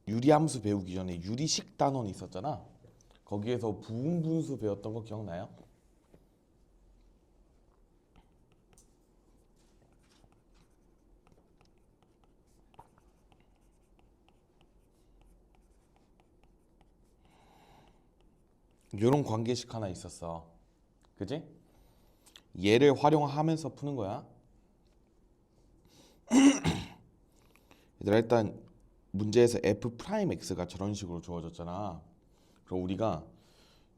유리함수 배우기 전에 유리식 단원이 있었잖아. 거기에서 부분분수 배웠던 거 기억나요? 요런 관계식 하나 있었어. 그지? 얘를 활용하면서 푸는 거야. 얘들아, 일단 문제에서 f'x가 저런 식으로 주어졌잖아. 그럼 우리가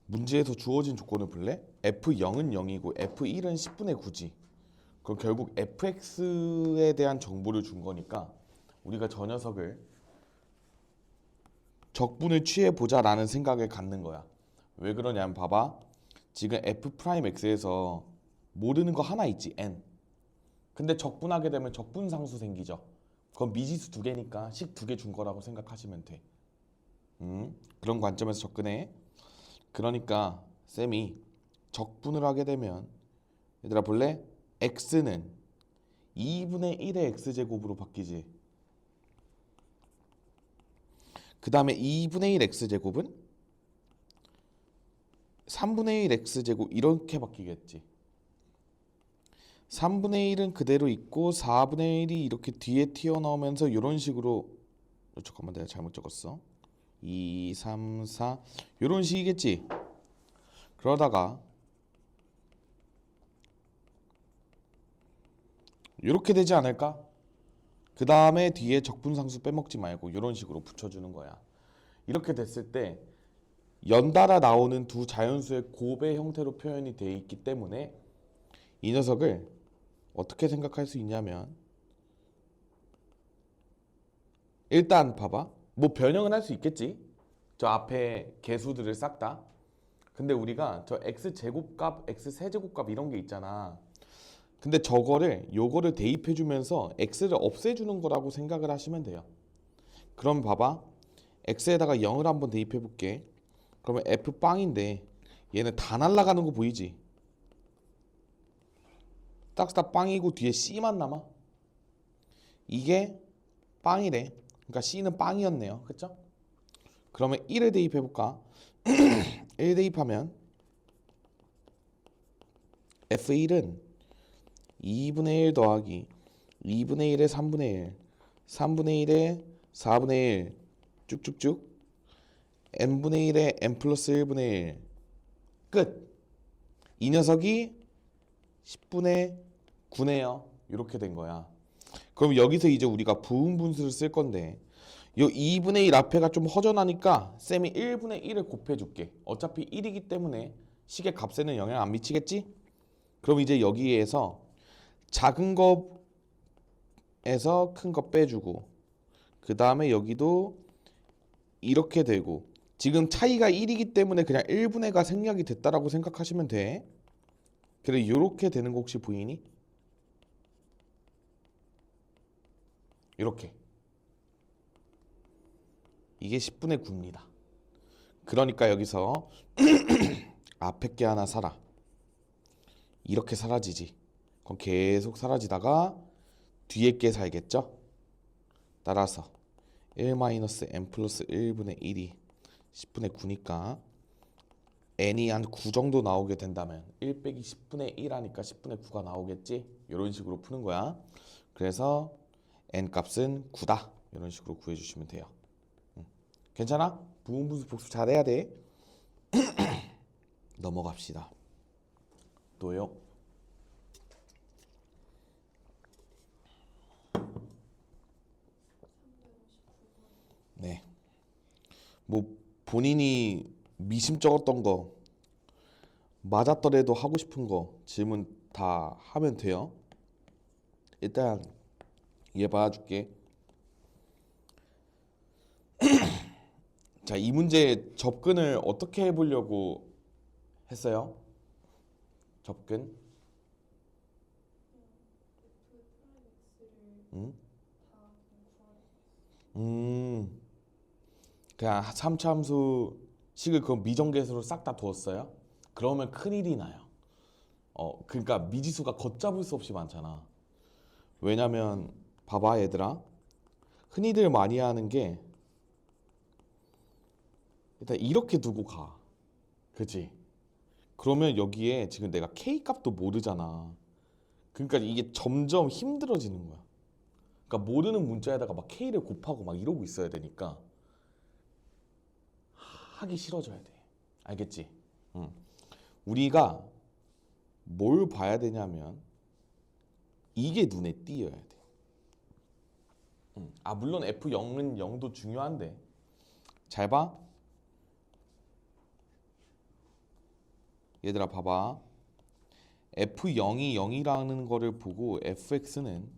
문제에서 주어진 조건을 볼래? f0은 0이고 f1은 10분의 9지. 그럼 결국 fx에 대한 정보를 준 거니까 우리가 저 녀석을 적분을 취해보자라는 생각을 갖는 거야. 왜 그러냐면 봐봐. 지금 f'x에서 모르는 거 하나 있지, n. 근데 적분하게 되면 적분상수 생기죠. 그건 미지수 두 개니까 식 두 개 준 거라고 생각하시면 돼. 그런 관점에서 접근해. 그러니까 쌤이 적분을 하게 되면, 얘들아 볼래? x는 2분의 1의 x제곱으로 바뀌지. 그 다음에 2분의 1 x제곱은 3분의 1 x제곱 이렇게 바뀌겠지. 3분의 1은 그대로 있고 4분의 1이 이렇게 뒤에 튀어나오면서 이런 식으로, 잠깐만 내가 잘못 적었어. 2, 3, 4 이런 식이겠지. 그러다가 이렇게 되지 않을까? 그 다음에 뒤에 적분상수 빼먹지 말고 이런 식으로 붙여주는 거야. 이렇게 됐을 때 연달아 나오는 두 자연수의 곱의 형태로 표현이 되어 있기 때문에 이 녀석을 어떻게 생각할 수 있냐면, 일단 봐봐. 뭐 변형은 할 수 있겠지. 저 앞에 개수들을 싹 다. 근데 우리가 저 x제곱값, x세제곱값 이런 게 있잖아. 근데 요거를 대입해주면서 x를 없애주는 거라고 생각을 하시면 돼요. 그럼 봐봐. x에다가 0을 한번 대입해 볼게. 그러면 f빵인데 얘는 다 날아가는 거 보이지? 딱 다 빵이고 뒤에 c만 남아. 이게 빵이래. 그러니까 c는 빵이었네요. 그쵸? 그러면 1을 대입해 볼까? 1 대입하면 f1은 2분의 1 더하기 2분의 1에 3분의 1, 3분의 1에 4분의 1 쭉쭉쭉 n분의 1에 n 플러스 1분의 1 끝. 이 녀석이 10분의 9네요. 이렇게 된 거야. 그럼 여기서 이제 우리가 부분분수를 쓸 건데, 요 2분의 1 앞에가 좀 허전하니까 쌤이 1분의 1을 곱해줄게. 어차피 1이기 때문에 식의 값에는 영향 안 미치겠지? 그럼 이제 여기에서 작은 거에서 큰 거 빼주고, 그 다음에 여기도 이렇게 되고, 지금 차이가 1이기 때문에 그냥 1분의가 생략이 됐다라고 생각하시면 돼. 그래, 이렇게 되는 거 혹시 보이니? 이렇게. 이게 10분의 9입니다. 그러니까 여기서 앞에 게 하나 사라. 이렇게 사라지지. 그럼 계속 사라지다가 뒤에 게 살겠죠? 따라서 1-n 플러스 1분의 1이 10분의 9니까 n이 한 9 정도 나오게 된다면 1 빼기 10분의 1 하니까 10분의 9가 나오겠지? 이런 식으로 푸는 거야. 그래서 n 값은 9다. 이런 식으로 구해주시면 돼요. 괜찮아? 부분분수 복수 잘해야 돼. 넘어갑시다. 또요. 네. 뭐 본인이 미심쩍었던 거 맞았더라도 하고 싶은 거 질문 다 하면 돼요. 일단 얘 봐줄게. 자, 이 문제 접근을 어떻게 해보려고 했어요? 접근? 음? 음, 그냥 3차함수 식을 그 미정계수로 싹 다 두었어요? 그러면 큰일이 나요. 그러니까 미지수가 걷잡을 수 없이 많잖아. 왜냐면 봐봐 얘들아. 흔히들 많이 하는 게 일단 이렇게 두고 가. 그치? 그러면 여기에 지금 내가 K 값도 모르잖아. 그러니까 이게 점점 힘들어지는 거야. 그러니까 모르는 문자에다가 막 K를 곱하고 막 이러고 있어야 되니까 하기 싫어져야 돼. 알겠지? 응. 우리가 뭘 봐야 되냐면 이게 눈에 띄어야 돼. 응. 아 물론 F0은 0도 중요한데 잘 봐. 얘들아 봐봐. F0이 0이라는 거를 보고 fx는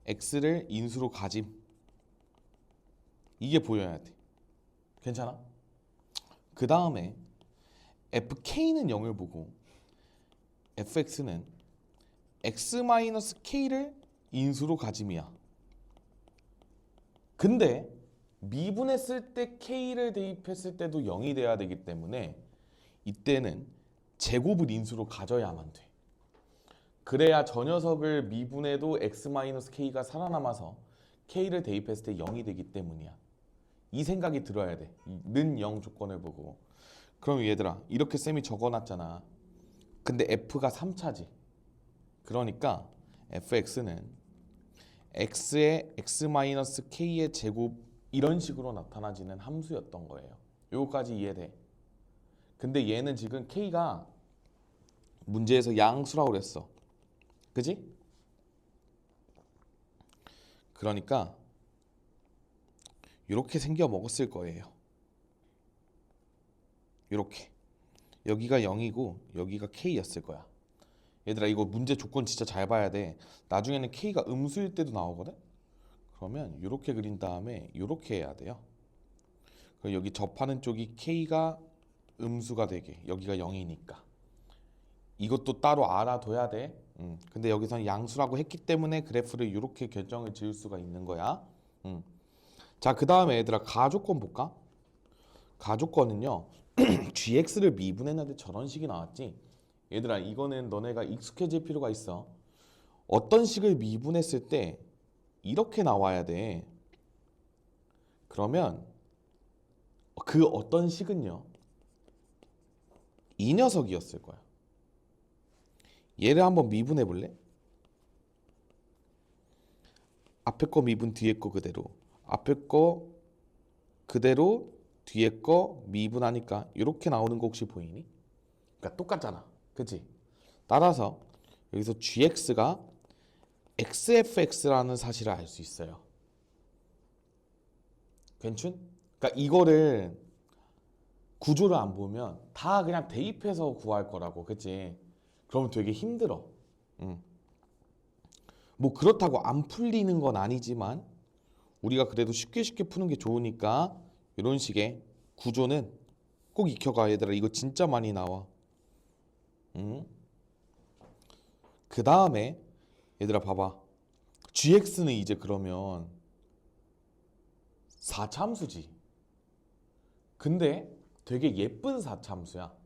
x를 인수로 가짐. 이게 보여야 돼. 괜찮아? 그 다음에 fk는 0을 보고 fx는 x-k를 인수로 가짐이야. 근데 미분했을 때 k를 대입했을 때도 0이 돼야 되기 때문에 이때는 제곱을 인수로 가져야만 돼. 그래야 저 녀석을 미분해도 x-k가 살아남아서 k를 대입했을 때 0이 되기 때문이야. 이 생각이 들어야 돼. 는 0 조건을 보고. 그럼 얘들아 이렇게 쌤이 적어놨잖아. 근데 f가 3차지. 그러니까 fx는 x의 x-k의 제곱 이런 식으로 나타나지는 함수였던 거예요. 요거까지 이해돼. 근데 얘는 지금 k가 문제에서 양수라고 그랬어. 그지? 그러니까 이렇게 생겨 먹었을 거예요. 이렇게 여기가 0이고 여기가 k였을 거야. 얘들아 이거 문제 조건 진짜 잘 봐야 돼. 나중에는 k가 음수일 때도 나오거든. 그러면 이렇게 그린 다음에 이렇게 해야 돼요. 그리고 여기 접하는 쪽이 k가 음수가 되게 여기가 0이니까 이것도 따로 알아둬야 돼. 근데 여기서는 양수라고 했기 때문에 그래프를 이렇게 결정을 지을 수가 있는 거야. 자, 그 다음에 얘들아 가조건 볼까? 가조건은요. gx를 미분했는데 저런 식이 나왔지. 얘들아 이거는 너네가 익숙해질 필요가 있어. 어떤 식을 미분했을 때 이렇게 나와야 돼. 그러면 그 어떤 식은요. 이 녀석이었을 거야. 얘를 한번 미분해 볼래? 앞에 거 미분 뒤에 거 그대로. 앞에 거 그대로 뒤에 거 미분하니까 이렇게 나오는 거 혹시 보이니? 그러니까 똑같잖아. 그치? 따라서 여기서 gx가 xfx라는 사실을 알 수 있어요. 괜춘? 그러니까 이거를 구조를 안 보면 다 그냥 대입해서 구할 거라고. 그치? 그러면 되게 힘들어. 뭐 그렇다고 안 풀리는 건 아니지만 우리가 그래도 쉽게 쉽게 푸는 게 좋으니까 이런 식의 구조는 꼭 익혀가. 얘들아 이거 진짜 많이 나와. 그 다음에 얘들아 봐봐. gx는 이제 그러면 4차함수지. 근데 되게 예쁜 4차함수야.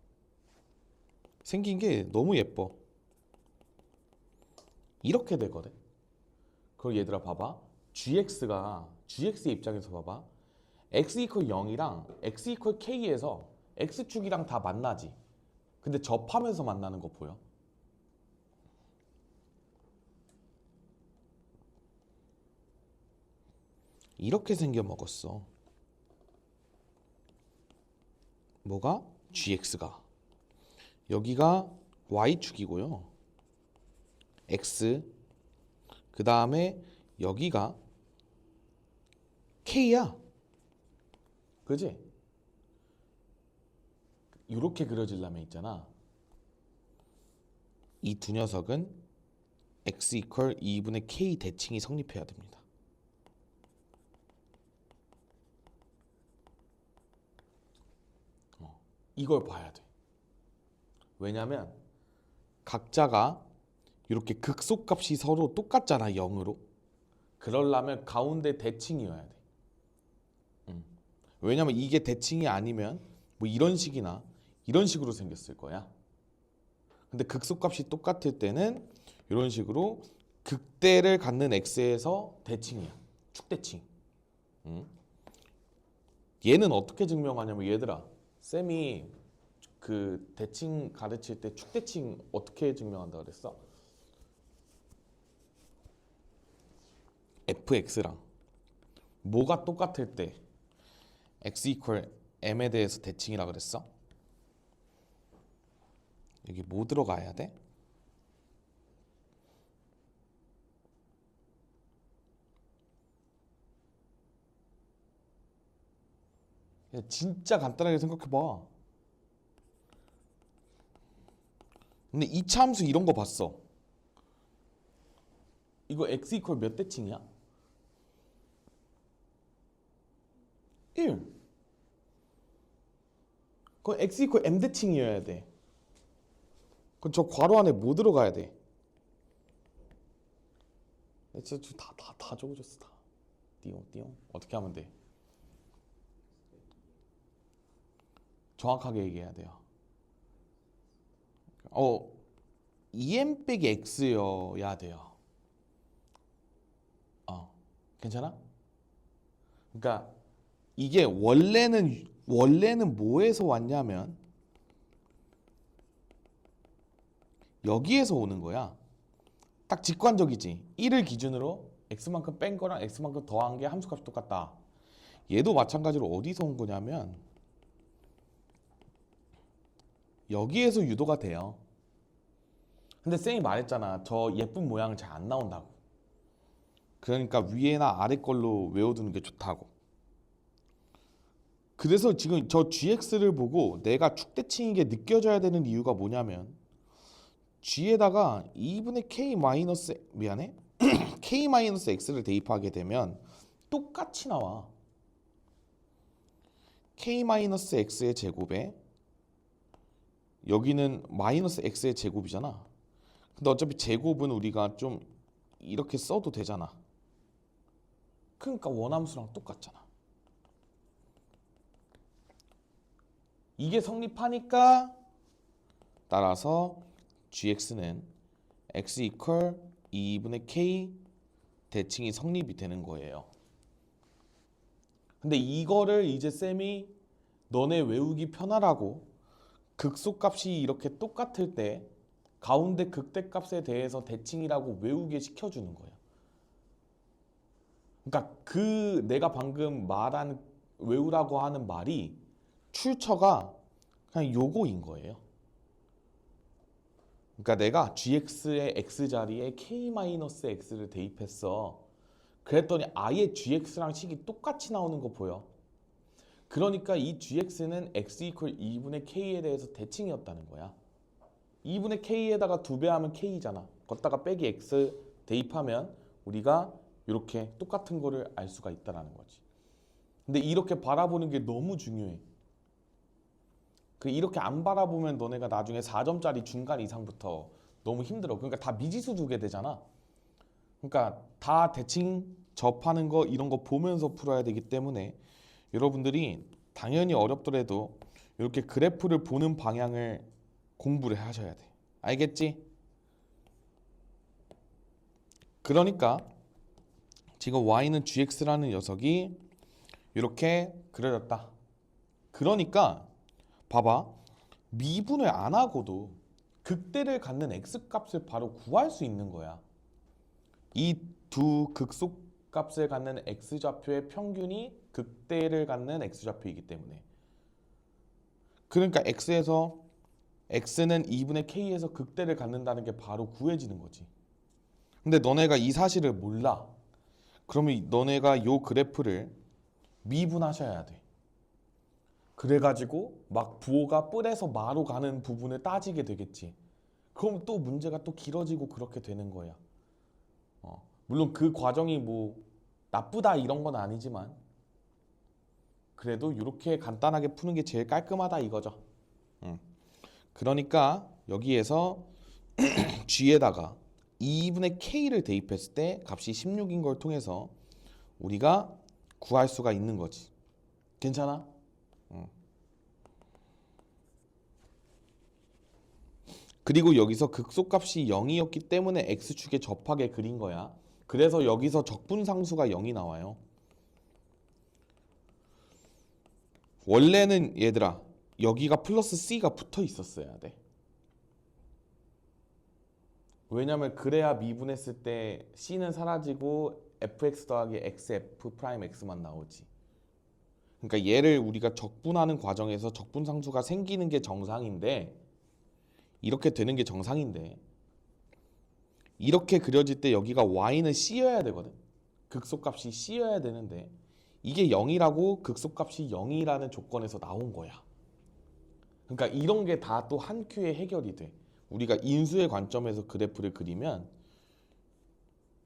생긴 게 너무 예뻐. 이렇게 되거든. 그럼 얘들아 봐봐. gx의 입장에서 봐봐. x 이퀄 0이랑 x 이퀄 k에서 x축이랑 다 만나지. 근데 접하면서 만나는 거 보여? 이렇게 생겨 먹었어. 뭐가? gx가. 여기가 y축이고요. x. 그 다음에 여기가 k야. 그지? 이렇게 그려지려면 있잖아. 이 두 녀석은 x 이퀄 2분의 k 대칭이 성립해야 됩니다. 이걸 봐야 돼. 왜냐면 각자가 이렇게 극소값이 서로 똑같잖아. 0으로. 그러려면 가운데 대칭이어야 돼. 왜냐면 이게 대칭이 아니면 뭐 이런 식이나 이런 식으로 생겼을 거야. 근데 극소값이 똑같을 때는 이런 식으로 극대를 갖는 x에서 대칭이야. 축대칭. 응? 얘는 어떻게 증명하냐면 얘들아, 쌤이 그 대칭 가르칠 때 축대칭 어떻게 증명한다 그랬어? fx랑 뭐가 똑같을 때 x equal m에 대해서 대칭이라 그랬어? 여기 뭐 들어가야 돼? 진짜 간단하게 생각해봐. 근데 이차함수 이런 거 봤어. 이거 x 이퀄 몇 대칭이야? 1. 그건 x 이퀄 m 대칭이어야 돼. 그럼 저 괄호 안에 뭐 들어가야 돼? 진짜 다 적어줬어 다. 띠용 어떻게 하면 돼? 정확하게 얘기해야 돼요. 2m 빼기 x여야 돼요. 괜찮아? 그러니까 이게 원래는 뭐에서 왔냐면 여기에서 오는 거야. 딱 직관적이지. 1을 기준으로 x만큼 뺀 거랑 x만큼 더한 게 함수값이 똑같다. 얘도 마찬가지로 어디서 온 거냐면 여기에서 유도가 돼요. 근데 쌤이 말했잖아. 저 예쁜 모양은 잘 안 나온다고. 그러니까 위에나 아래 걸로 외워두는 게 좋다고. 그래서 지금 저 gx를 보고 내가 축대칭인 게 느껴져야 되는 이유가 뭐냐면 g에다가 2분의 k 마이너스 미안해 k 마이너스 x를 대입하게 되면 똑같이 나와. k 마이너스 x의 제곱에 여기는 마이너스 x의 제곱이잖아. 근데 어차피 제곱은 우리가 좀 이렇게 써도 되잖아. 그러니까 원함수랑 똑같잖아. 이게 성립하니까 따라서 gx는 x 이퀄 2분의 k 대칭이 성립이 되는 거예요. 근데 이거를 이제 쌤이 너네 외우기 편하라고 극소값이 이렇게 똑같을 때 가운데 극대값에 대해서 대칭이라고 외우게 시켜주는 거예요. 그러니까 그 내가 방금 말한 외우라고 하는 말이 출처가 그냥 요거인 거예요. 그러니까 내가 gx의 x 자리에 k-x를 대입했어. 그랬더니 아예 gx랑 식이 똑같이 나오는 거 보여. 그러니까 이 gx는 x 이퀄 2분의 k에 대해서 대칭이었다는 거야. 2분의 k에다가 2배 하면 k잖아. 걷다가 빼기 x 대입하면 우리가 이렇게 똑같은 거를 알 수가 있다는 거지. 근데 이렇게 바라보는 게 너무 중요해. 이렇게 안 바라보면 너네가 나중에 4점짜리 중간 이상부터 너무 힘들어. 그러니까 다 미지수 두게 되잖아. 그러니까 다 대칭 접하는 거 이런 거 보면서 풀어야 되기 때문에 여러분들이 당연히 어렵더라도 이렇게 그래프를 보는 방향을 공부를 하셔야 돼. 알겠지? 그러니까 지금 y는 gx라는 녀석이 이렇게 그려졌다. 그러니까 봐봐. 미분을 안 하고도 극대를 갖는 x값을 바로 구할 수 있는 거야. 이 두 극소값을 갖는 x좌표의 평균이 극대를 갖는 x좌표이기 때문에. 그러니까 x에서 x는 2분의 k에서 극대를 갖는다는 게 바로 구해지는 거지. 근데 너네가 이 사실을 몰라. 그러면 너네가 요 그래프를 미분하셔야 돼. 그래가지고 막 부호가 뿔에서 마로 가는 부분을 따지게 되겠지. 그럼 또 문제가 또 길어지고 그렇게 되는 거야. 물론 그 과정이 뭐 나쁘다 이런 건 아니지만 그래도 이렇게 간단하게 푸는 게 제일 깔끔하다 이거죠. 그러니까 여기에서 g에다가 2분의 k를 대입했을 때 값이 16인 걸 통해서 우리가 구할 수가 있는 거지. 괜찮아? 그리고 여기서 극소값이 0이었기 때문에 x축에 접하게 그린 거야. 그래서 여기서 적분상수가 0이 나와요. 원래는 얘들아 여기가 플러스 c가 붙어 있었어야 돼. 왜냐면 그래야 미분했을 때 c는 사라지고 fx 더하기 xf 프라임 x만 나오지. 그러니까 얘를 우리가 적분하는 과정에서 적분상수가 생기는 게 정상인데 이렇게 되는 게 정상인데 이렇게 그려질 때 여기가 y는 c여야 되거든. 극소값이 c여야 되는데 이게 0이라고 극소값이 0이라는 조건에서 나온 거야. 그러니까 이런 게 다 또 한 큐에 해결이 돼. 우리가 인수의 관점에서 그래프를 그리면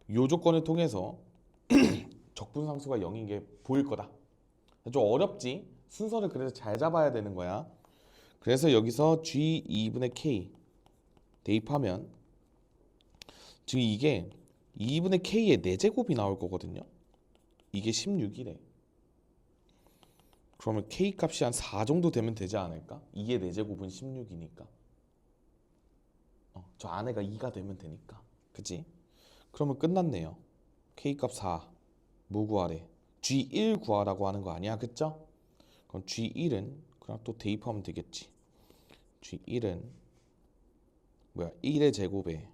이 조건을 통해서 적분상수가 0인 게 보일 거다. 좀 어렵지? 순서를 그래서 잘 잡아야 되는 거야. 그래서 여기서 G 2분의 K 대입하면 지금 이게 2분의 K의 4제곱이 나올 거거든요. 이게 16이래. 그러면 K 값이 한 4 정도 되면 되지 않을까? 이게 4제곱은 16이니까. 저 안에가 2가 되면 되니까. 그치? 그러면 끝났네요. K 값 4. 뭐 구하래? G1 구하라고 하는 거 아니야? 그쵸? 그럼 G1은 그냥 또 대입하면 되겠지. G1은 뭐야? 1의 제곱에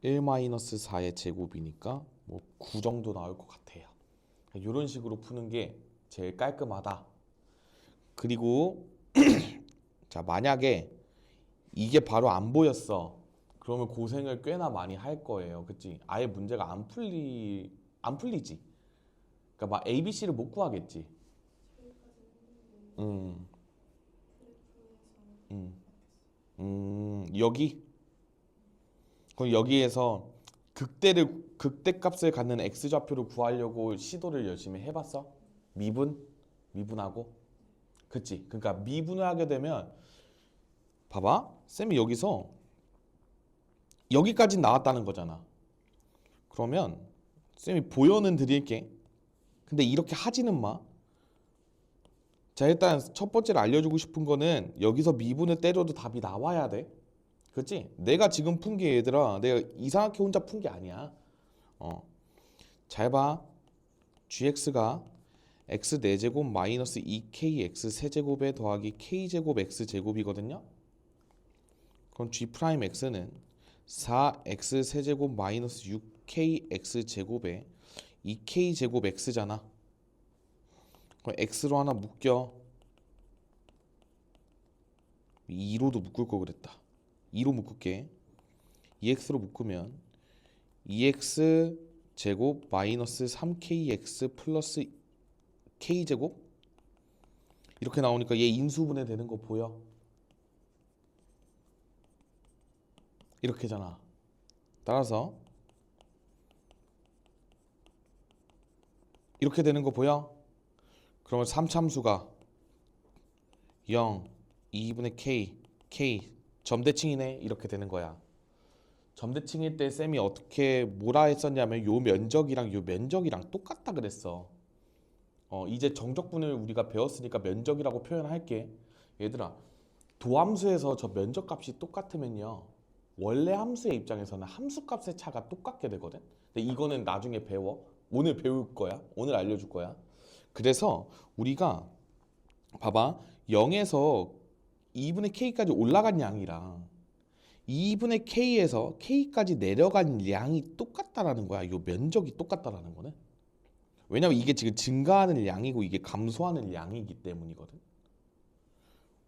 1-4의 제곱이니까 뭐 9 정도 나올 것 같아요. 이런 식으로 푸는 게 제일 깔끔하다. 그리고 자, 만약에 이게 바로 안 보였어. 그러면 고생을 꽤나 많이 할 거예요. 그치? 아예 문제가 안 풀리지. 그러니까 막 A, B, C를 못 구하겠지. 음, 여기? 그럼 여기에서 극대값을 갖는 x좌표를 구하려고 시도를 열심히 해봤어? 미분하고? 그치? 그러니까 미분을 하게 되면 봐봐, 쌤이 여기서 여기까지 나왔다는 거잖아. 그러면 쌤이 보여는 드릴게. 근데 이렇게 하지는 마. 자, 일단 첫 번째로 알려주고 싶은 거는 여기서 미분을 때려도 답이 나와야 돼. 그치? 내가 지금 푼 게 얘들아, 내가 이상하게 혼자 푼 게 아니야. 잘 봐. gx가 x 4제곱 마이너스 2kx 세제곱에 더하기 k제곱 x제곱이거든요. 그럼 g 프라임 x는 4x 세제곱 마이너스 6kx 제곱에 2k 제곱 x잖아. 그럼 x로 하나 묶여. 2로도 묶을 거 그랬다. 2로 묶을게. 2x로 묶으면 2x 제곱 마이너스 3kx 플러스 k 제곱 이렇게 나오니까 얘 인수분해 되는 거 보여? 이렇게잖아. 따라서 이렇게 되는 거 보여? 그러면 3참수가 0, 2분의 k 점대칭이네 이렇게 되는 거야. 점대칭일 때 쌤이 어떻게 뭐라 했었냐면 요 면적이랑 똑같다 그랬어. 이제 정적분을 우리가 배웠으니까 면적이라고 표현할게. 얘들아, 도함수에서 저 면적값이 똑같으면요 원래 함수의 입장에서는 함수값의 차가 똑같게 되거든. 근데 이거는 나중에 배워. 오늘 배울 거야. 오늘 알려줄 거야. 그래서 우리가 봐봐 0에서 2분의 k까지 올라간 양이랑 2분의 k에서 k까지 내려간 양이 똑같다라는 거야. 요 면적이 똑같다라는 거는. 왜냐면 이게 지금 증가하는 양이고 이게 감소하는 양이기 때문이거든.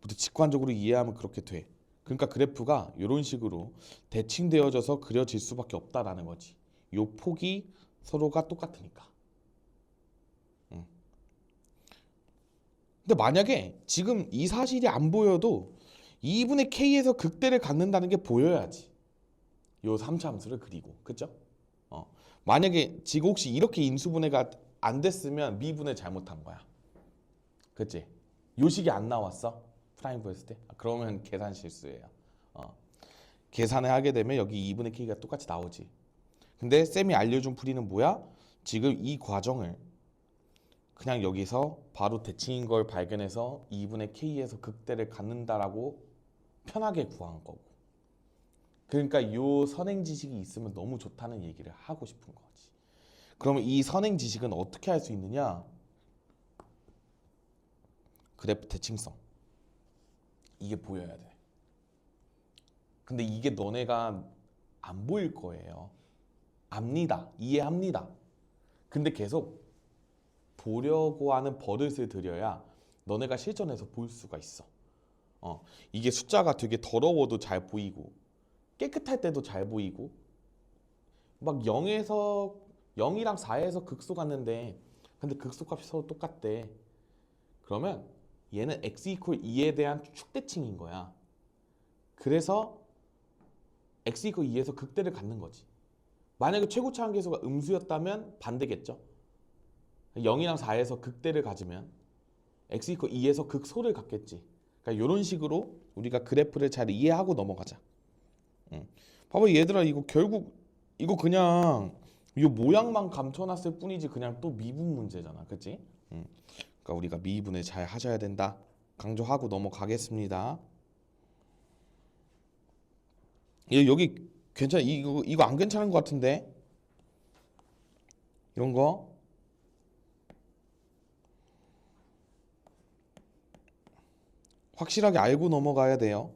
부터 직관적으로 이해하면 그렇게 돼. 그러니까 그래프가 이런 식으로 대칭되어져서 그려질 수밖에 없다라는 거지. 요 폭이 서로가 똑같으니까. 근데 만약에 지금 이 사실이 안 보여도 2분의 k에서 극대를 갖는다는 게 보여야지. 요 3차 함수를 그리고. 그죠? 만약에 지금 혹시 이렇게 인수분해가 안 됐으면 미분을 잘못한 거야. 그치? 요식이 안 나왔어? 프라임 보였을 때? 그러면 계산 실수예요. 계산을 하게 되면 여기 2분의 k가 똑같이 나오지. 근데 쌤이 알려준 풀이는 뭐야? 지금 이 과정을 그냥 여기서 바로 대칭인 걸 발견해서 2분의 k에서 극대를 갖는다라고 편하게 구한 거고. 그러니까 요 선행 지식이 있으면 너무 좋다는 얘기를 하고 싶은 거지. 그러면 이 선행 지식은 어떻게 할 수 있느냐? 그래프 대칭성. 이게 보여야 돼. 근데 이게 너네가 안 보일 거예요. 압니다. 이해합니다. 근데 계속 보려고 하는 버릇을 들여야 너네가 실전에서 볼 수가 있어. 이게 숫자가 되게 더러워도 잘 보이고 깨끗할 때도 잘 보이고 막 0이랑 4에서 극소 갔는데 근데 극소값이 서로 똑같대. 그러면 얘는 x 이퀄 2에 대한 축대칭인 거야. 그래서 x 이퀄 2에서 극대를 갖는 거지. 만약에 최고차 한계수가 음수였다면 반대겠죠. 0이랑 4에서 극대를 가지면 x 이퀄 2에서 극소를 갖겠지. 그러니까 이런 식으로 우리가 그래프를 잘 이해하고 넘어가자. 봐봐 얘들아, 이거 결국 이거 그냥 이 모양만 감춰놨을 뿐이지 그냥 또 미분 문제잖아, 그치? 그러니까 우리가 미분을 잘 하셔야 된다 강조하고 넘어가겠습니다. 여기 괜찮아? 이거 안 괜찮은 것 같은데? 이런 거 확실하게 알고 넘어가야 돼요.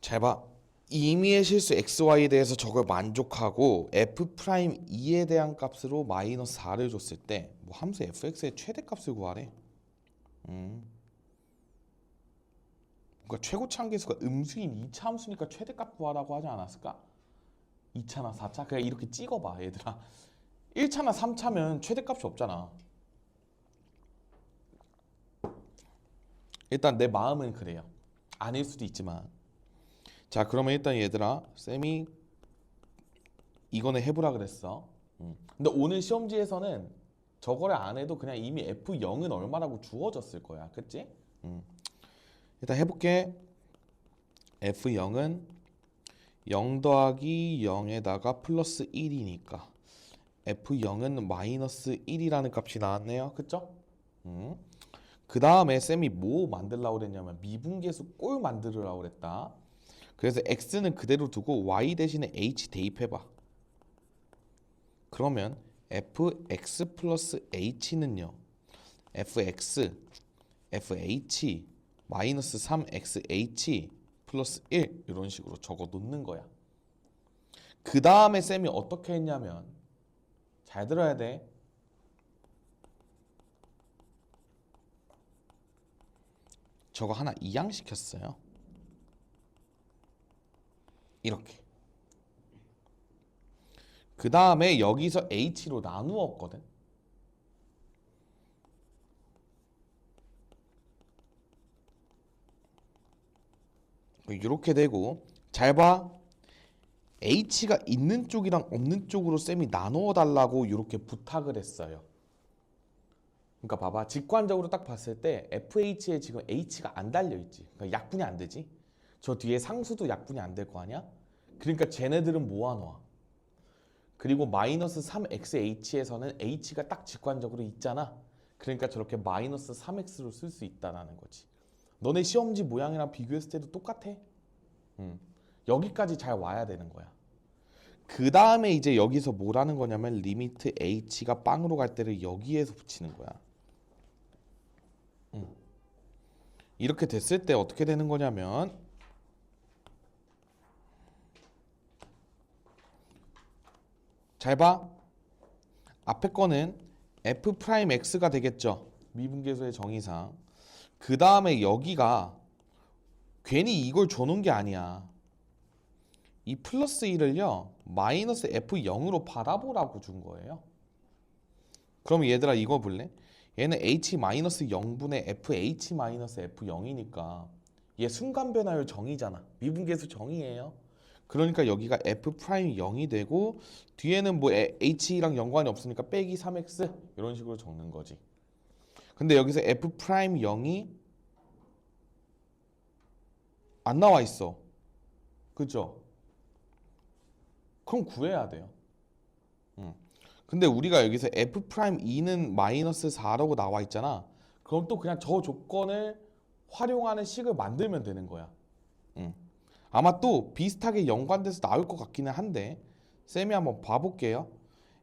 잘 봐. 임의의 실수 xy에 대해서 저걸 만족하고 f'2에 대한 값으로 마이너스 4를 줬을 때 뭐 함수 fx의 최대값을 구하래. 그러니까 최고차 한계수가 음수인 2차 함수니까 최대값 구하라고 하지 않았을까? 2차나 4차? 그냥 이렇게 찍어봐 얘들아. 1차나 3차면 최대값이 없잖아. 일단 내 마음은 그래요. 아닐 수도 있지만. 자, 그러면 일단 얘들아, 쌤이 이거는 해보라 그랬어. 근데 오늘 시험지에서는 저거를 안 해도 그냥 이미 F0은 얼마라고 주어졌을 거야. 그치? 일단 해볼게. F0은 0 더하기 0에다가 플러스 1이니까 F0은 마이너스 1이라는 값이 나왔네요. 그쵸? 그 다음에 쌤이 뭐 만들려고 그랬냐면 미분계수 꼴 만들으라고 그랬다. 그래서 x는 그대로 두고 y 대신에 h 대입해봐. 그러면 fx 플러스 h는요 fx fh 마이너스 3xh 플러스 1 이런 식으로 적어 놓는 거야. 그 다음에 쌤이 어떻게 했냐면 잘 들어야 돼. 저거 하나 이양시켰어요. 이렇게. 그 다음에 여기서 h로 나누었거든. 이렇게 되고 잘 봐. h가 있는 쪽이랑 없는 쪽으로 쌤이 나누어 달라고 이렇게 부탁을 했어요. 그러니까 봐봐. 직관적으로 딱 봤을 때 FH에 지금 H가 안 달려있지. 그러니까 약분이 안 되지. 저 뒤에 상수도 약분이 안 될 거 아니야? 그러니까 쟤네들은 모아놔. 그리고 마이너스 3xh에서는 h가 딱 직관적으로 있잖아. 그러니까 저렇게 마이너스 3x로 쓸 수 있다는 거지. 너네 시험지 모양이랑 비교했을 때도 똑같아. 여기까지 잘 와야 되는 거야. 그 다음에 이제 여기서 뭐라는 거냐면 리미트 h가 빵으로 갈 때를 여기에서 붙이는 거야. 이렇게 됐을 때 어떻게 되는 거냐면 잘 봐. 앞에 거는 f'x가 되겠죠. 미분계수의 정의상. 그 다음에 여기가 괜히 이걸 줘놓은 게 아니야. 이 플러스 1을요 마이너스 f0으로 받아보라고 준 거예요. 그럼 얘들아 이거 볼래? 얘는 h-0분의 fh-f0이니까 얘 순간 변화율 정의잖아. 미분계수 정의예요. 그러니까 여기가 f'0이 되고 뒤에는 뭐 h랑 연관이 없으니까 빼기 3x 이런 식으로 적는 거지. 근데 여기서 f'0이 안 나와 있어. 그죠? 그럼 구해야 돼요. 근데 우리가 여기서 f'2는 마이너스 4라고 나와 있잖아. 그럼 또 그냥 저 조건을 활용하는 식을 만들면 되는 거야. 아마 또 비슷하게 연관돼서 나올 것 같기는 한데 쌤이 한번 봐볼게요.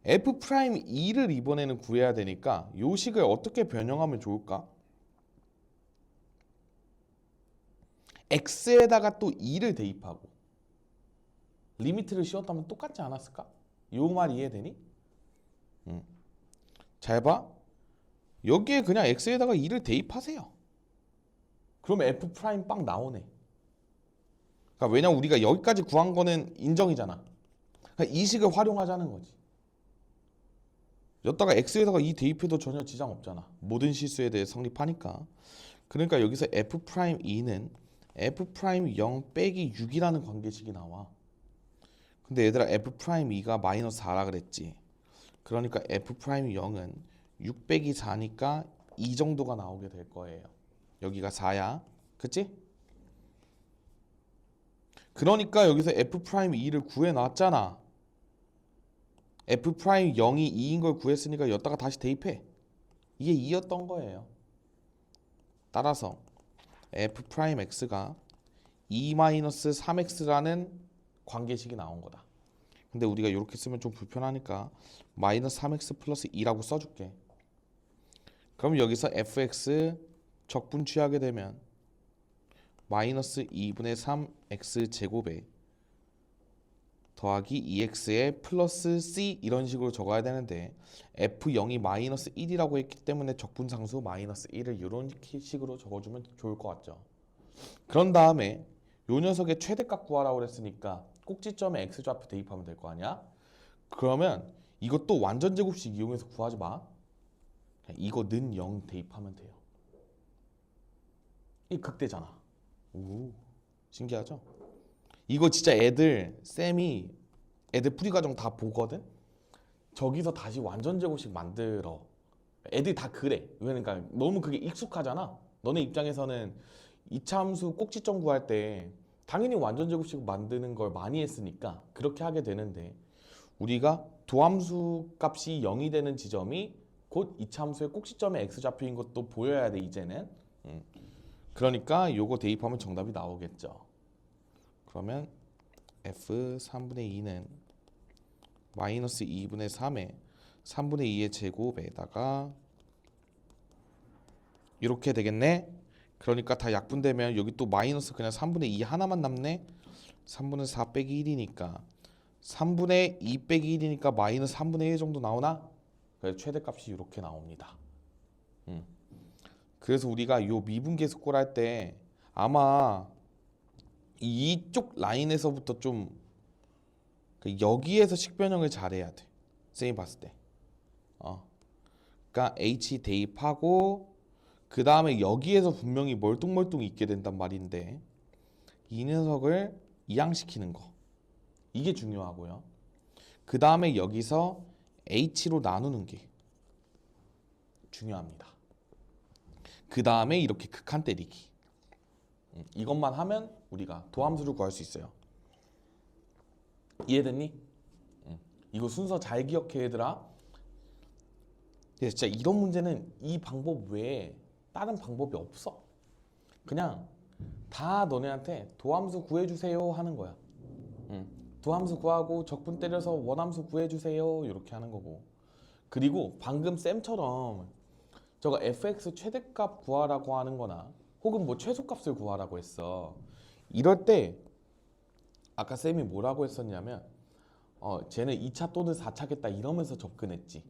F'2를 이번에는 구해야 되니까 요 식을 어떻게 변형하면 좋을까? x에다가 또 2를 대입하고 리미트를 씌웠다면 똑같지 않았을까? 요 말 이해되니? 잘 봐. 여기에 그냥 x에다가 2를 대입하세요. 그러면 f 프라임 빵 나오네. 그러니까 왜냐면 우리가 여기까지 구한 거는 인정이잖아. 그러니까 이 식을 활용하자는 거지. 여기다가 x에다가 2 대입해도 전혀 지장 없잖아. 모든 실수에 대해 성립하니까. 그러니까 여기서 f 프라임 2는 f 프라임 0 빼기 6이라는 관계식이 나와. 근데 얘들아 f 프라임 2가 마이너스 4라 그랬지. 그러니까 f 프라임 0은 6 빼기 4니까 이 정도가 나오게 될 거예요. 여기가 4야. 그치? 그러니까 여기서 f 프라임 2를 구해놨잖아. f 프라임 0이 2인 걸 구했으니까 여기다가 다시 대입해. 이게 2였던 거예요. 따라서 f 프라임 x가 2-3x라는 관계식이 나온 거다. 근데 우리가 이렇게 쓰면 좀 불편하니까 마이너스 3x 플러스 2라고 써줄게. 그럼 여기서 fx 적분 취하게 되면 마이너스 2분의 3x 제곱에 더하기 2x에 플러스 c 이런 식으로 적어야 되는데 f0이 마이너스 1이라고 했기 때문에 적분상수 마이너스 1을 이런 식으로 적어주면 좋을 것 같죠. 그런 다음에 요 녀석의 최대값 구하라고 그랬으니까 꼭지점에 x좌표 대입하면 될 거 아니야? 그러면 이것도 완전 제곱식 이용해서 구하지 마. 이거 는 0 대입하면 돼요. 이 극대잖아. 오, 신기하죠? 이거 진짜 쌤이 애들 풀이 과정 다 보거든? 저기서 다시 완전 제곱식 만들어. 애들 다 그래. 그러니까 너무 그게 익숙하잖아. 너네 입장에서는 이차함수 꼭지점 구할 때 당연히 완전 제곱식 만드는 걸 많이 했으니까 그렇게 하게 되는데 우리가 도함수 값이 0이 되는 지점이 곧 이차함수의 꼭지점의 x좌표인 것도 보여야 돼 이제는. 그러니까 요거 대입하면 정답이 나오겠죠. 그러면 f 3분의 2는 마이너스 2분의 3에 3분의 2의 제곱에다가 이렇게 되겠네. 그러니까 다 약분되면 여기 또 마이너스 그냥 3분의 2 하나만 남네. 3분의 4 빼기 1이니까 3분의 2 빼기 1이니까 마이너스 3분의 1 정도 나오나? 그래서 최대값이 이렇게 나옵니다. 그래서 우리가 요 미분계수꼴 할 때 아마 이쪽 라인에서부터 좀 여기에서 식변형을 잘해야 돼. 쌤이 봤을 때. 그러니까 H 대입하고 그 다음에 여기에서 분명히 멀뚱멀뚱 있게 된단 말인데 이 녀석을 이항시키는 거. 이게 중요하고요. 그 다음에 여기서 H로 나누는 게 중요합니다. 그 다음에 이렇게 극한 때리기. 이것만 하면 우리가 도함수를 구할 수 있어요. 이해됐니? 이거 순서 잘 기억해 얘들아. 진짜 이런 문제는 이 방법 외에 다른 방법이 없어. 그냥 다 너네한테 도함수 구해주세요 하는 거야. 도함수 구하고 적분 때려서 원함수 구해주세요 이렇게 하는 거고. 그리고 방금 쌤처럼 저거 fx 최대값 구하라고 하는 거나 혹은 뭐 최소값을 구하라고 했어. 이럴 때 아까 쌤이 뭐라고 했었냐면 쟤는 2차 또는 4차겠다 이러면서 접근했지.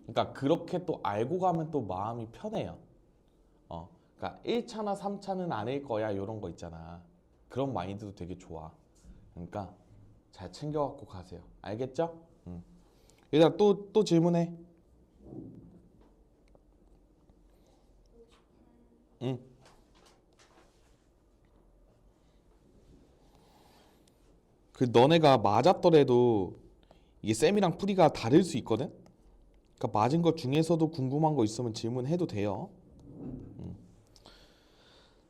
그러니까 그렇게 또 알고 가면 또 마음이 편해요. 그러니까 1차나 3차는 아닐 거야 이런 거 있잖아. 그런 마인드도 되게 좋아. 그러니까 잘 챙겨갖고 가세요. 알겠죠? 얘들아 또 질문해. 응. 그 너네가 맞았더라도 이게 쌤이랑 풀이가 다를 수 있거든? 그러니까 맞은 것 중에서도 궁금한 거 있으면 질문해도 돼요.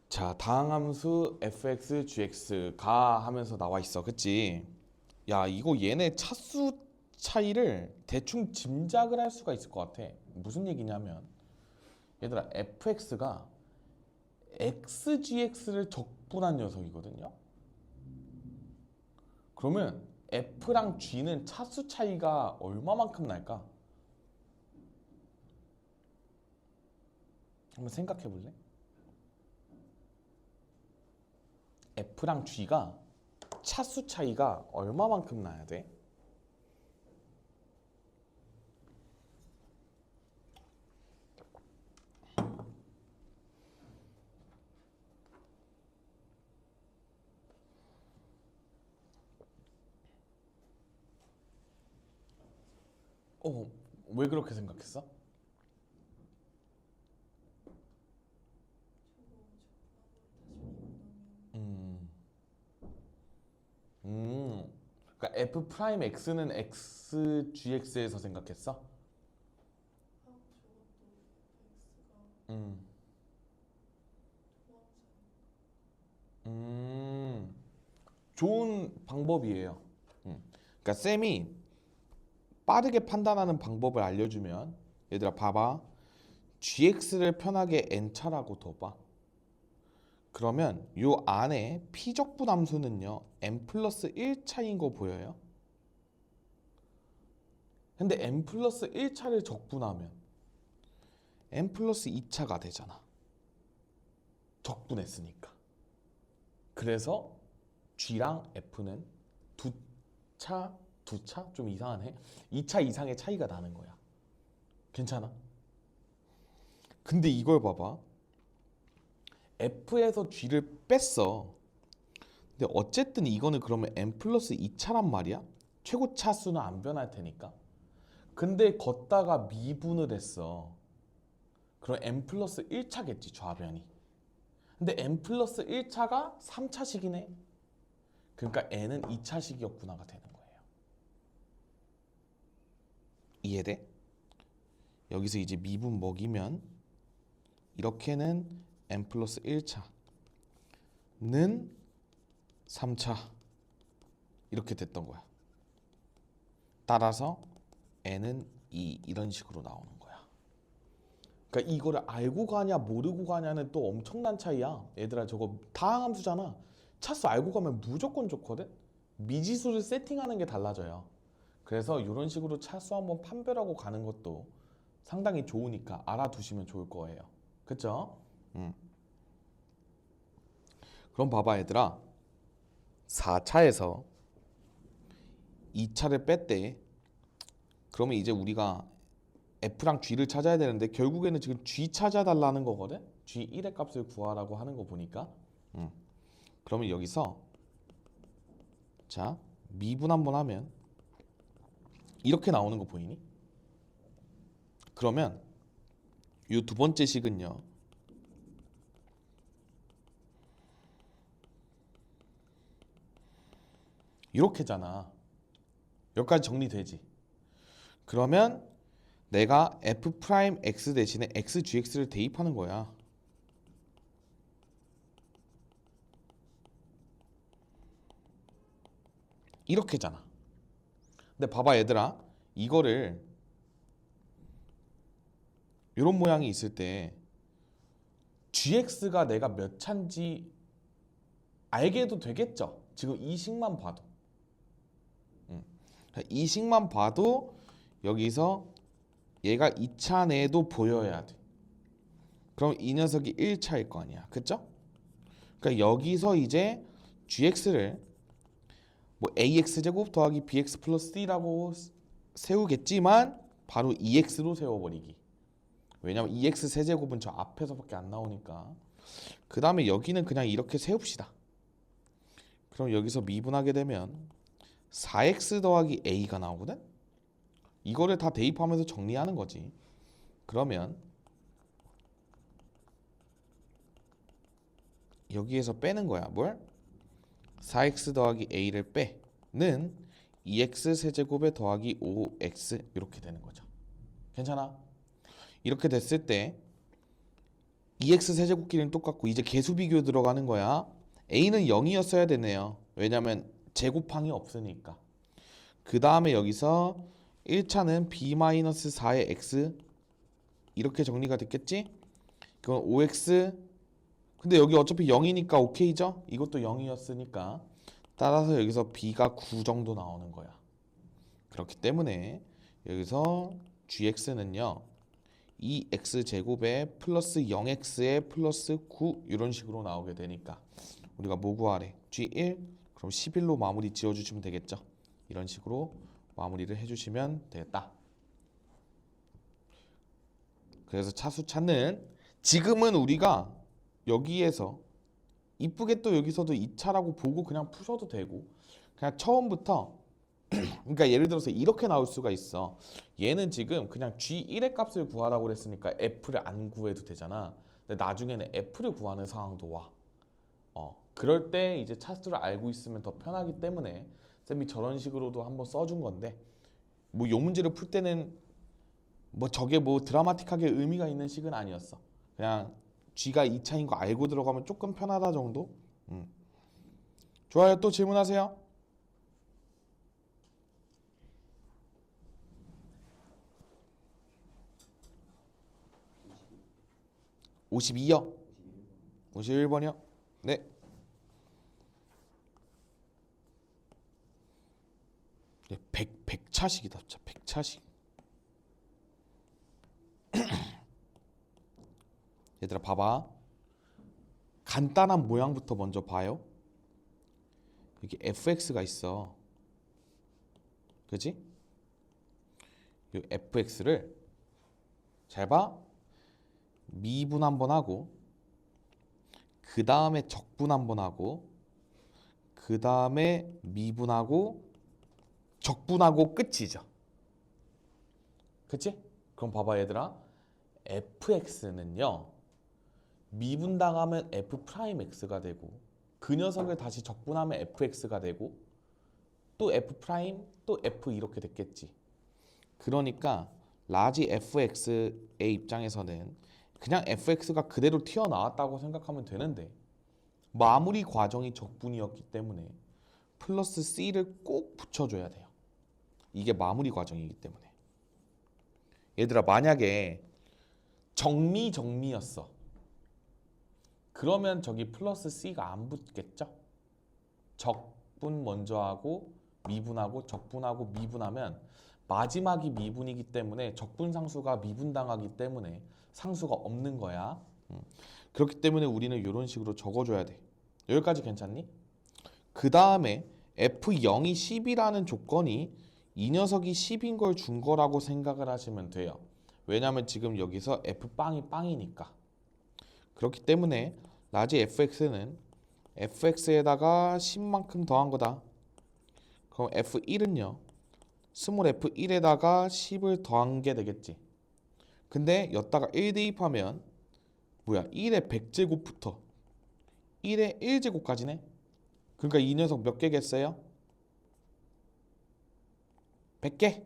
자, 다항함수 fx, gx가 하면서 나와 있어. 그치? 야, 이거 얘네 차수 차이를 대충 짐작을 할 수가 있을 것 같아. 무슨 얘기냐면 얘들아 fx가 xgx를 적분한 녀석이거든요. 그러면 F랑 G는 차수 차이가 얼마만큼 날까? 한번 생각해 볼래? F랑 G가 차수 차이가 얼마만큼 나야 돼? 왜 그렇게 생각했어? 음, 그러니까 F 프라임 X는 X, GX에서 생각했어? 음, 음, 좋은 방법이에요. 그러니까 쌤이 빠르게 판단하는 방법을 알려주면 얘들아 봐봐. GX를 편하게 N차라고 둬봐. 그러면 요 안에 피적분 함수는요 n 플러스 1차인 거 보여요? 근데 n 플러스 1차를 적분하면 n 플러스 2차가 되잖아. 적분했으니까. 그래서 G랑 F는 두 차? 좀 이상하네. 2차 이상의 차이가 나는 거야. 괜찮아? 근데 이걸 봐봐. F에서 G를 뺐어. 근데 어쨌든 이거는 그러면 n 플러스 2차란 말이야? 최고 차수는 안 변할 테니까. 근데 걷다가 미분을 했어. 그럼 n 플러스 1차겠지 좌변이. 근데 n 플러스 1차가 3차식이네. 그러니까 n은 2차식이었구나가 되는 거예요. 이해돼? 여기서 이제 미분 먹이면 이렇게는 n 플러스 1차는 3차 이렇게 됐던 거야. 따라서 n은 2 이런 식으로 나오는 거야. 그러니까 이거를 알고 가냐 모르고 가냐는 또 엄청난 차이야. 얘들아 저거 다항함수잖아. 차수 알고 가면 무조건 좋거든. 미지수를 세팅하는 게 달라져요. 그래서 이런 식으로 차수 한번 판별하고 가는 것도 상당히 좋으니까 알아두시면 좋을 거예요. 그쵸? 그럼 봐봐 얘들아. 4차에서 2차를 뺐대. 그러면 이제 우리가 F랑 G를 찾아야 되는데 결국에는 지금 G 찾아달라는 거거든. G1의 값을 구하라고 하는 거 보니까. 그러면 여기서 자 미분 한번 하면 이렇게 나오는 거 보이니? 그러면 이 두 번째 식은요. 이렇게잖아. 여기까지 정리되지. 그러면 내가 F 프라임 X 대신에 X GX를 대입하는 거야. 이렇게잖아. 근데 봐봐 얘들아. 이거를 이런 모양이 있을 때 GX가 내가 몇 차인지 알게 해도 되겠죠? 지금 이 식만 봐도. 이 식만 봐도 여기서 얘가 2차 내에도 보여야 돼. 그럼 이 녀석이 1차일 거 아니야. 그쵸? 그러니까 여기서 이제 GX를 뭐 AX제곱 더하기 BX 플러스 D라고 세우겠지만 바로 EX로 세워버리기. 왜냐면 EX 세제곱은 저 앞에서밖에 안 나오니까. 그 다음에 여기는 그냥 이렇게 세웁시다. 그럼 여기서 미분하게 되면 4X 더하기 A가 나오거든? 이거를 다 대입하면서 정리하는 거지. 그러면 여기에서 빼는 거야. 뭘? 4x 더하기 a를 빼는 2x 세제곱에 더하기 5x 이렇게 되는 거죠. 괜찮아? 이렇게 됐을 때 2x 세제곱끼리는 똑같고 이제 계수 비교 들어가는 거야. a는 0이었어야 되네요. 왜냐면 제곱항이 없으니까. 그 다음에 여기서 1차는 b-4의 x 이렇게 정리가 됐겠지? 그건 5x 근데 여기 어차피 0이니까 오케이죠? 이것도 0이었으니까 따라서 여기서 b가 9 정도 나오는 거야. 그렇기 때문에 여기서 gx는요 2x제곱에 플러스 0x에 플러스 9 이런 식으로 나오게 되니까 우리가 뭐 구하래? g1 그럼 11로 마무리 지어주시면 되겠죠. 이런 식으로 마무리를 해주시면 되겠다. 그래서 차수 찾는 지금은 우리가 여기에서 이쁘게 또 여기서도 2차라고 보고 그냥 푸셔도 되고 그냥 처음부터 그러니까 예를 들어서 이렇게 나올 수가 있어. 얘는 지금 그냥 G1의 값을 구하라고 그랬으니까 F를 안 구해도 되잖아. 근데 나중에는 F를 구하는 상황도 와. 그럴 때 이제 차수를 알고 있으면 더 편하기 때문에 쌤이 저런 식으로도 한번 써준 건데 뭐 요 문제를 풀 때는 뭐 저게 뭐 드라마틱하게 의미가 있는 식은 아니었어. 그냥 G가 2차인 거 알고 들어가면 조금 편하다 정도? 좋아요. 또 질문하세요. 52요? 51번이요? 네. 네, 100차식이다. 진짜 100차식. 얘들아 봐봐. 간단한 모양부터 먼저 봐요. 여기 fx가 있어. 그지? 이 fx를 잘 봐. 미분 한번 하고 그 다음에 적분 한번 하고 그 다음에 미분하고 적분하고 끝이죠. 그치? 그럼 봐봐 얘들아. fx는요. 미분당하면 f'x가 되고 그 녀석을 다시 적분하면 fx가 되고 또 f' 또 f 이렇게 됐겠지. 그러니까 라지 fx의 입장에서는 그냥 fx가 그대로 튀어나왔다고 생각하면 되는데 마무리 과정이 적분이었기 때문에 플러스 c를 꼭 붙여줘야 돼요. 이게 마무리 과정이기 때문에. 얘들아 만약에 정미였어. 그러면 저기 플러스 c가 안 붙겠죠? 적분 먼저 하고 미분하고 적분하고 미분하면 마지막이 미분이기 때문에 적분 상수가 미분당하기 때문에 상수가 없는 거야. 그렇기 때문에 우리는 이런 식으로 적어줘야 돼. 여기까지 괜찮니? 그 다음에 F0이 10이라는 조건이 이 녀석이 10인 걸 준 거라고 생각을 하시면 돼요. 왜냐하면 지금 여기서 F빵이 빵이니까. 그렇기 때문에 라지 fx는 fx에다가 10만큼 더한 거다. 그럼 f1은요. 스몰 f1에다가 10을 더한 게 되겠지. 근데 여기다가 1 대입하면 뭐야 1의 100제곱부터 1의 1제곱까지네. 그러니까 이 녀석 몇 개겠어요? 100개.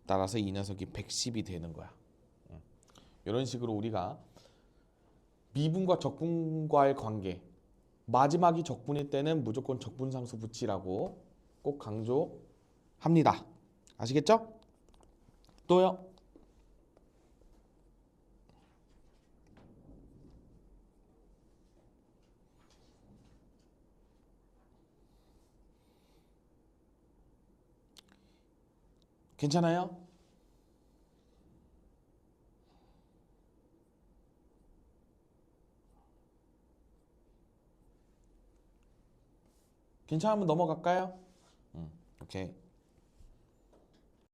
따라서 이 녀석이 110이 되는 거야. 이런 식으로 우리가 미분과 적분과의 관계 마지막이 적분일 때는 무조건 적분상수 붙이라고 꼭 강조합니다. 아시겠죠? 또요? 괜찮아요? 괜찮으면 넘어갈까요? 오케이.